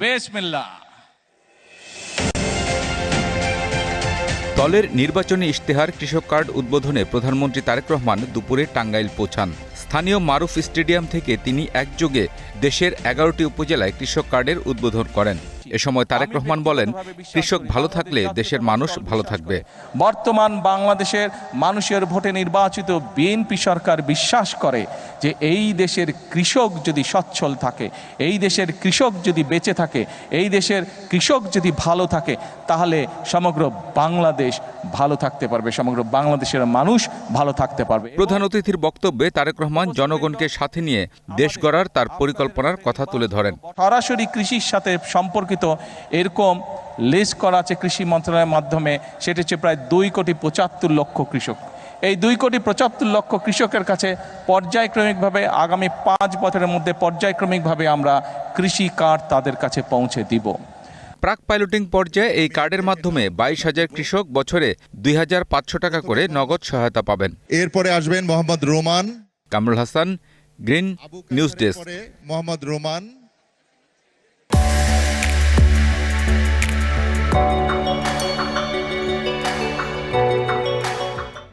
বিসমিল্লাহ। দলের নির্বাচনী ইশতেহার কৃষক কার্ড উদ্বোধনে প্রধানমন্ত্রী তারেক রহমান দুপুরে টাঙ্গাইল পৌঁছান। স্থানীয় মারুফ স্টেডিয়াম থেকে তিনি একযোগে দেশের 11টি উপজেলায় কৃষক কার্ডের উদ্বোধন করেন। এ সময় তারেক রহমান বলেন, কৃষক ভালো থাকলে দেশের মানুষ ভালো থাকবে। বর্তমান বাংলাদেশের মানুষের ভোটে নির্বাচিত বিএনপি সরকার বিশ্বাস করে যে এই দেশের কৃষক যদি সচ্ছল থাকে, এই দেশের কৃষক যদি বেঁচে থাকে, এই দেশের কৃষক যদি ভালো থাকে, তাহলে সমগ্র বাংলাদেশ ভালো থাকতে পারবে, সমগ্র বাংলাদেশের মানুষ ভালো থাকতে পারবে। প্রধান অতিথির বক্তব্যে তারেক রহমান জনগণকে সাথে নিয়ে দেশ গড়ার তার পরিকল্পনার কথা তুলে ধরেন। সরাসরি কৃষির সাথে সম্পর্কিত এরকম লিস্ট করা আছে কৃষি মন্ত্রণালয়ের মাধ্যমে, সেটা হচ্ছে প্রায় 2,75,00,000 কৃষক। এই 2,75,00,000 কৃষকের কাছে পর্যায়ক্রমিকভাবে আগামী 5 বছরের মধ্যে পর্যায়ক্রমিকভাবে আমরা কৃষি কার্ড তাদের কাছে পৌঁছে দিব। প্রাক পাইলটিং পর্যায়ে এই কার্ডের মাধ্যমে 22,000 কৃষক বছরে 2,500 টাকা করে নগদ সহায়তা পাবেন। এরপরে আসবেন Mohammad Roman. Kamrul Hasan, green news desk. Mohammad Roman.